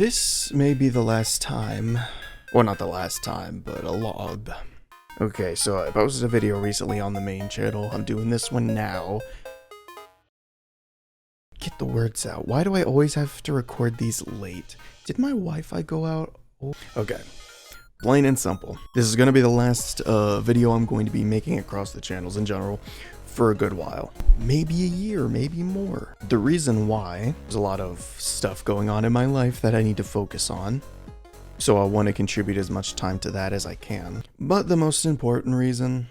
This may be the last time, well, not the last time, but a log. Okay, so I posted a video recently on the main channel. I'm doing this one now. Get the words out. Why do I always have to record these late? Did my Wi-Fi go out? Okay, plain and simple. This is going to be the last video I'm going to be making across the channels in general for a good while. Maybe a year, maybe more. The reason why, there's a lot of stuff going on in my life that I need to focus on. So I want to contribute as much time to that as I can. But the most important reason,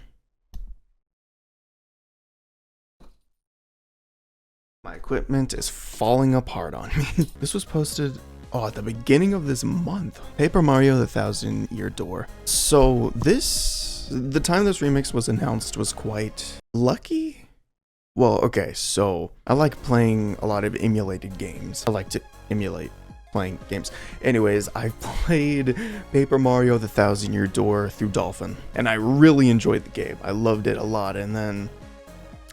my equipment is falling apart on me. This was posted at the beginning of this month. Paper Mario: The Thousand-Year Door. So the time this remix was announced was quite lucky. Well, okay, so I like playing a lot of emulated games. I like to emulate playing games. Anyways, I played Paper Mario: The Thousand-Year Door through Dolphin, and I really enjoyed the game. I loved it a lot, and then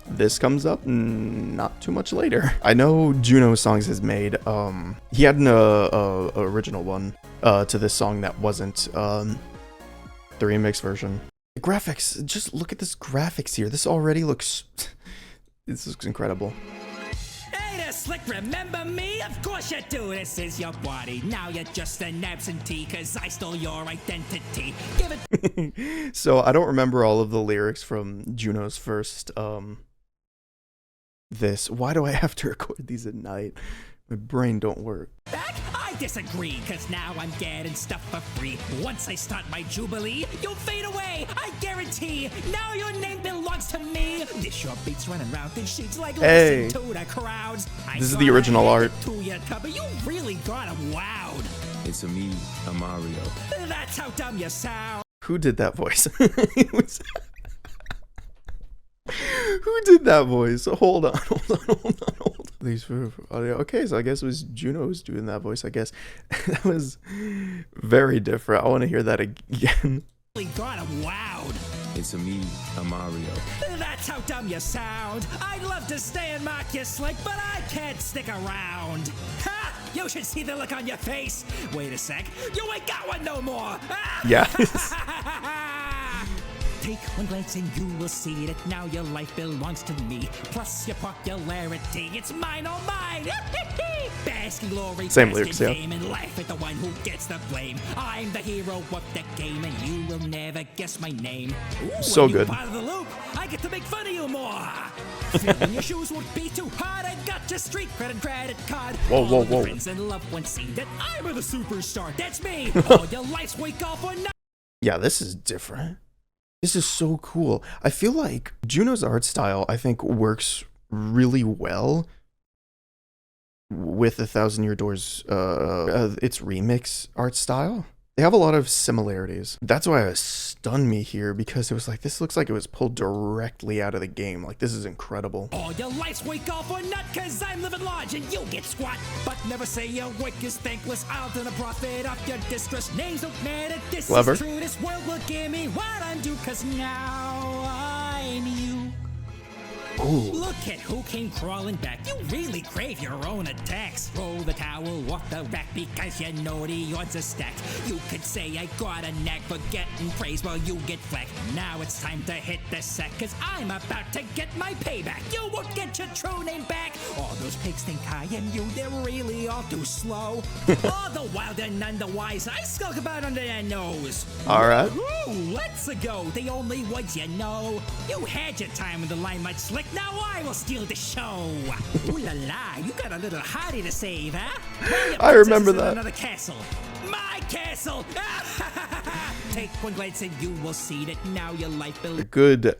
this comes up not too much later. I know Juno Songs has made, he had an original one to this song that wasn't the remix version. The graphics, just look at this graphics here. This already looks, this looks incredible. Slick, remember me? Of course you do. This is your body. Now you're just an absentee, cause I stole your identity. Give it. So I don't remember all of the lyrics from Juno's first, this. Why do I have to record these at night? My brain don't work. Back? I disagree, cause now I'm getting stuff for free. Once I start my jubilee, you'll fade away, I guarantee. Now your name belongs to me. This your beats running round these sheets like hey, listen to the crowds. This is the original art. To your cover, you really got 'em wowed. It's me, a Mario. That's how dumb you sound. Who did that voice? Who did that voice? Hold on. These for audio. Okay, so I guess it was Juno who's doing that voice, I guess. That was very different. I want to hear that again. Got 'em wowed. It's me, a Mario. That's how dumb you sound. I'd love to stay and mock you slick, but I can't stick around. Ha! You should see the look on your face. Wait a sec. You ain't got one no more. Yes. Take one glance and you will see that now your life belongs to me. Plus your popularity, it's mine, oh mine. Basking glory, same lyrics, yeah. Fame, and laugh at the one who gets the blame. I'm the hero of the game, and you will never guess my name. Ooh, so when good. You're part of the loop, I get to make fun of you more. Filling your shoes won't be too hard. I got your street credit card. Whoa. Friends and loved ones see that I'm the superstar. That's me. All your lights wake off or not. Yeah, this is different. This is so cool. I feel like Juno's art style, I think, works really well with the Thousand-Year Door's, its remix art style. They have a lot of similarities. That's why it stunned me here, because it was like, this looks like it was pulled directly out of the game. Like, this is incredible. All your lights wake off or not, cause I'm living large and you get squat. But never say your work is thankless. I'll turn a profit off your distress. Names don't matter, this Clever. is true. This world will give me what I'm due, cause now I'm you. Ooh. Look at who came crawling back. You really crave your own attacks. Throw the towel off the rack because you know the odds are stacked. You could say I got a knack for getting praise while you get flack. Now it's time to hit the sack, cause I'm about to get my payback. You won't get your true name back. All those pigs think I am you, they're really all too slow. All the while they're none the wise, I skulk about under their nose. Alright. Ooh, let's go, the only ones you know. You had your time in the limelight, slick. Now I will steal the show. Ooh la la, you got a little hottie to save, huh? I remember that. Another castle. My castle. Take one glance and you will see that now your life will. A good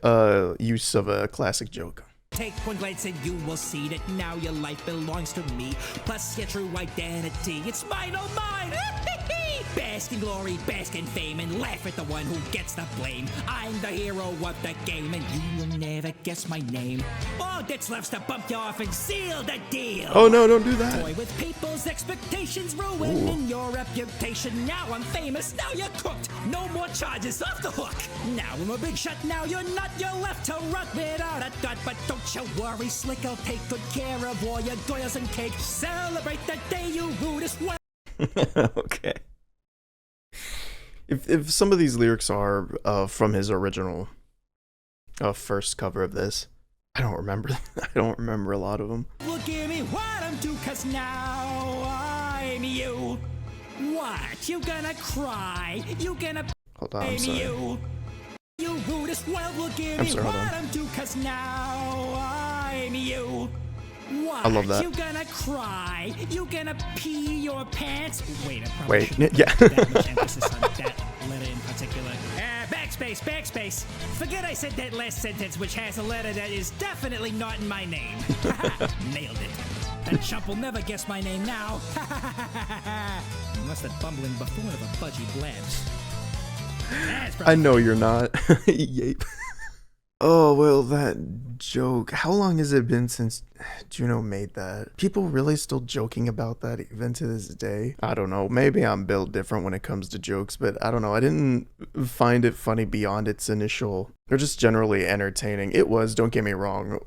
use of a classic joke. Take one glance and you will see that now your life belongs to me. Plus your true identity, it's mine, oh mine. Bask in glory, bask in fame, and laugh at the one who gets the blame. I'm the hero of the game, and you will never guess my name. All that's left's to bump you off and seal the deal. Oh no, don't do that. Toy with people's expectations, ruining your reputation. Now I'm famous, now you're cooked. No more charges, off the hook. Now I'm a big shot, now you're not. You're left to rot without a dot. But don't you worry, Slick, I'll take good care of all your doyles and cake. Celebrate the day you rue this well. Okay. If some of these lyrics are from his original first cover of this, I don't remember. I don't remember a lot of them. Well, give me what I'm due, 'cause now I'm you. What? You gonna cry? You gonna Hold on, I'm blame sorry. You rudest world will give I'm me sorry, hold what on. I'm due, 'cause now I'm you. What? I love that. You gonna cry? You gonna pee your pants? Wait, I probably Wait, shouldn't yeah. put that much emphasis on that letter in particular. Backspace, backspace. Forget I said that last sentence, which has a letter that is definitely not in my name. Nailed it. That chump will never guess my name now. Unless that bumbling buffoon of a budgie blabs. I know you're not. Yape. Oh, well, that joke. How long has it been since Juno made that? People really still joking about that even to this day? I don't know. Maybe I'm built different when it comes to jokes, but I don't know. I didn't find it funny beyond its initial, or just generally entertaining. It was, don't get me wrong.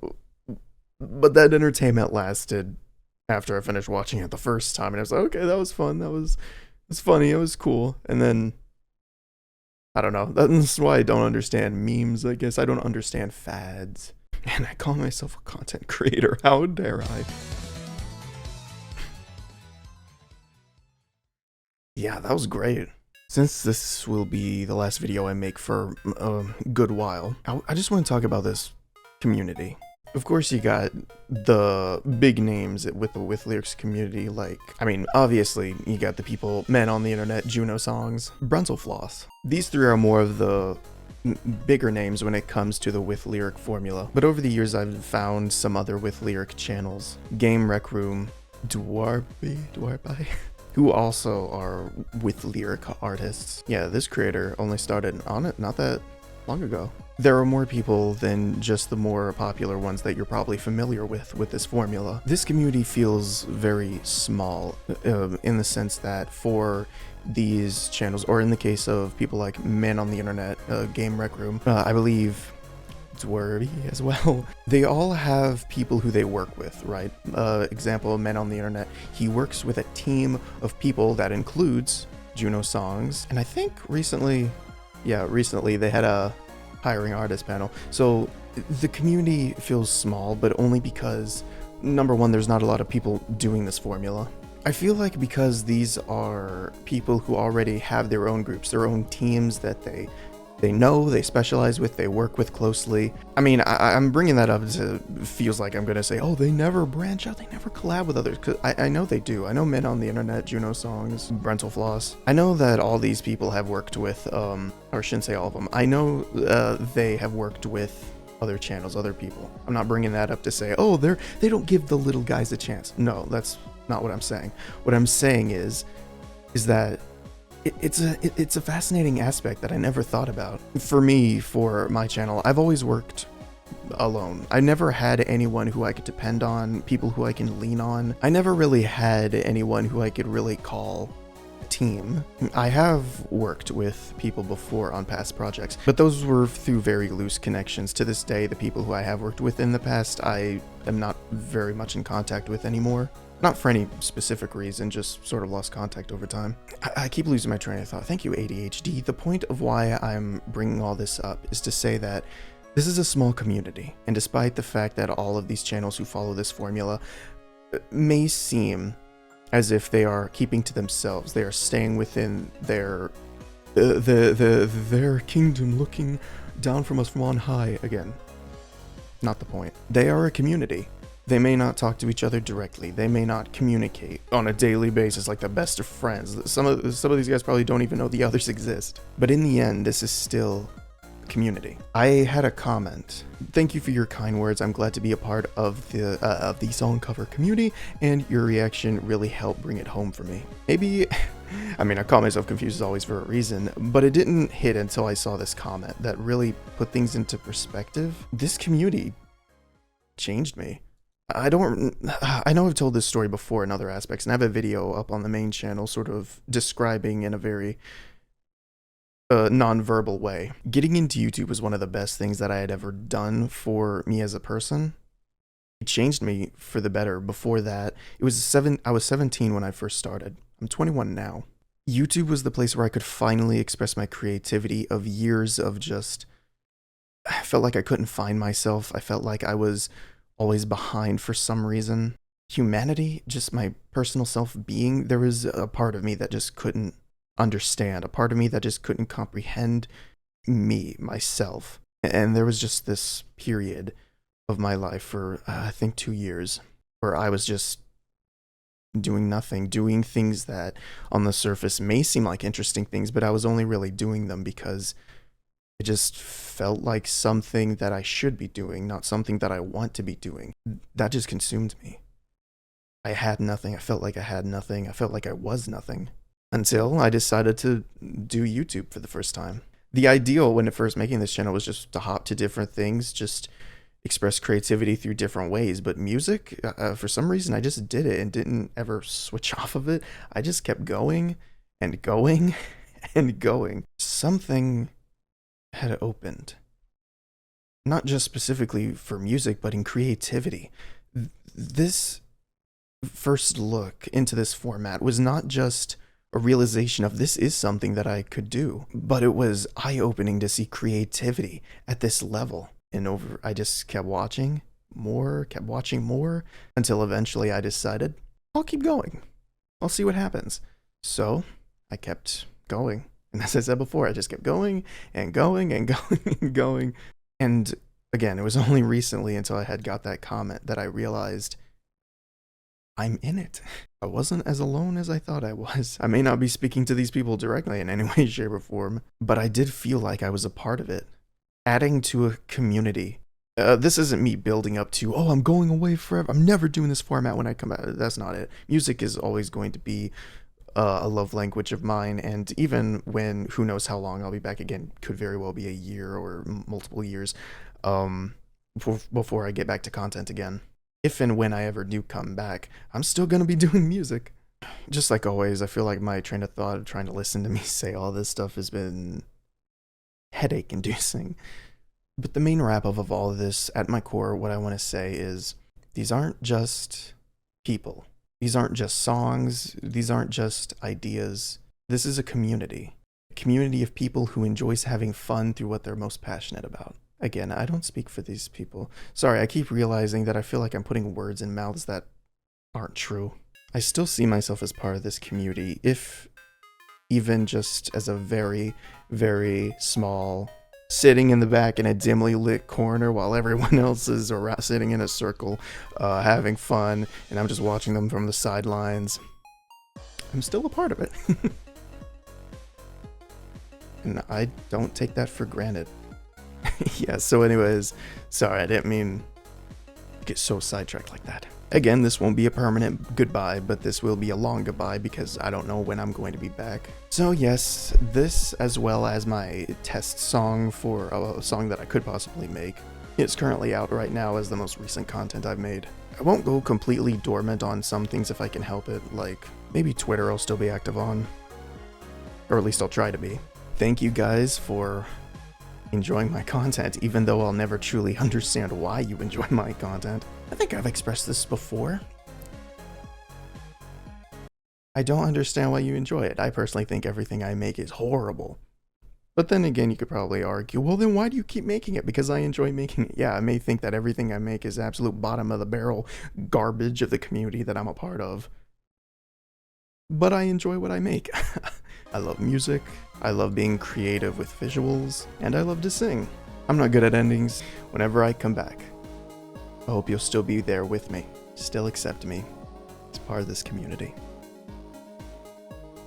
But that entertainment lasted after I finished watching it the first time, and I was like, okay, that was fun. It was funny. It was cool. And then I don't know. That's why I don't understand memes, I guess. I don't understand fads. And I call myself a content creator. How dare I? Yeah, that was great. Since this will be the last video I make for a good while, I just want to talk about this community. Of course, you got the big names with the With Lyrics community, like, I mean, obviously, you got the people, men on the internet, Juno Songs, Brunselfloss. These three are more of the bigger names when it comes to the With Lyric formula. But over the years, I've found some other With Lyric channels, Game Rec Room, Dwarby, who also are With Lyric artists. Yeah, this creator only started on it not that long ago. There are more people than just the more popular ones that you're probably familiar with this formula. This community feels very small in the sense that for these channels, or in the case of people like Men on the Internet, Game Rec Room, I believe Dwarby as well, they all have people who they work with, right? Example, Men on the Internet, he works with a team of people that includes Juno Songs, and I think recently they had a hiring artist panel. So the community feels small, but only because, number one, there's not a lot of people doing this formula. I feel like because these are people who already have their own groups, their own teams that they know, they specialize with, they work with closely. I mean, I'm bringing that up to, feels like I'm gonna say, oh, they never branch out, they never collab with others, because I know they do. I know Men on the Internet, Juno Songs, Brunselfloss. I know that all these people have worked with, or I shouldn't say all of them, I know they have worked with other channels, other people. I'm not bringing that up to say, oh, they don't give the little guys a chance. No, that's not what I'm saying. What I'm saying is that it's a fascinating aspect that I never thought about. For me, for my channel, I've always worked alone. I never had anyone who I could depend on, people who I can lean on. I never really had anyone who I could really call a team. I have worked with people before on past projects, but those were through very loose connections. To this day, the people who I have worked with in the past, I am not very much in contact with anymore. Not for any specific reason, just sort of lost contact over time. I keep losing my train of thought. Thank you, ADHD. The point of why I'm bringing all this up is to say that this is a small community, and despite the fact that all of these channels who follow this formula may seem as if they are keeping to themselves, they are staying within their kingdom, looking down from us from on high. Again, not the point. They are a community. They may not talk to each other directly. They may not communicate on a daily basis like the best of friends. Some of these guys probably don't even know the others exist. But in the end, this is still a community. I had a comment. Thank you for your kind words. I'm glad to be a part of the song cover community, and your reaction really helped bring it home for me. Maybe, I mean, I call myself confused as always for a reason, but it didn't hit until I saw this comment that really put things into perspective. This community changed me. I know I've told this story before in other aspects, and I have a video up on the main channel sort of describing in a very non-verbal way. Getting into YouTube was one of the best things that I had ever done for me as a person. It changed me for the better. Before that, I was 17 when I first started. I'm 21 now. YouTube was the place where I could finally express my creativity of years of just, I felt like I couldn't find myself. I felt like I was always behind for some reason. Humanity, just my personal self-being, there was a part of me that just couldn't understand, a part of me that just couldn't comprehend me, myself. And there was just this period of my life for, I think 2 years, where I was just doing nothing, doing things that on the surface may seem like interesting things, but I was only really doing them because it just felt like something that I should be doing, not something that I want to be doing. That just consumed me. I had nothing. I felt like I had nothing. I felt like I was nothing. Until I decided to do YouTube for the first time. The ideal when first making this channel was just to hop to different things, just express creativity through different ways. But music, for some reason, I just did it and didn't ever switch off of it. I just kept going and going and going. Something had opened. Not just specifically for music, but in creativity. This first look into this format was not just a realization of this is something that I could do, but it was eye-opening to see creativity at this level. And I just kept watching more, until eventually I decided, I'll keep going. I'll see what happens. So I kept going. And as I said before, I just kept going and going and going and going. And again, it was only recently until I had got that comment that I realized I'm in it. I wasn't as alone as I thought I was. I may not be speaking to these people directly in any way, shape, or form, but I did feel like I was a part of it. Adding to a community. This isn't me building up to, oh, I'm going away forever. I'm never doing this format when I come back. That's not it. Music is always going to be a love language of mine, and even when who knows how long I'll be back again, could very well be a year or multiple years before I get back to content again. If and when I ever do come back, I'm still gonna be doing music. Just like always, I feel like my train of thought of trying to listen to me say all this stuff has been headache inducing. But the main wrap up of all of this, at my core, what I want to say is these aren't just people. These aren't just songs. These aren't just ideas. This is a community. A community of people who enjoys having fun through what they're most passionate about. Again, I don't speak for these people. Sorry, I keep realizing that I feel like I'm putting words in mouths that aren't true. I still see myself as part of this community, if even just as a very, very small, sitting in the back in a dimly lit corner while everyone else is sitting in a circle, having fun, and I'm just watching them from the sidelines. I'm still a part of it. And I don't take that for granted. Yeah, so anyways, sorry, I didn't mean to get so sidetracked like that. Again, this won't be a permanent goodbye, but this will be a long goodbye because I don't know when I'm going to be back. So yes, this as well as my test song for a song that I could possibly make is currently out right now as the most recent content I've made. I won't go completely dormant on some things if I can help it, like maybe Twitter I'll still be active on, or at least I'll try to be. Thank you guys for enjoying my content, even though I'll never truly understand why you enjoy my content. I think I've expressed this before. I don't understand why you enjoy it. I personally think everything I make is horrible. But then again, you could probably argue, well then why do you keep making it? Because I enjoy making it. Yeah, I may think that everything I make is absolute bottom of the barrel garbage of the community that I'm a part of. But I enjoy what I make. I love music, I love being creative with visuals, and I love to sing. I'm not good at endings. Whenever I come back, I hope you'll still be there with me, still accept me as part of this community.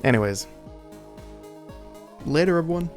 Anyways, later everyone.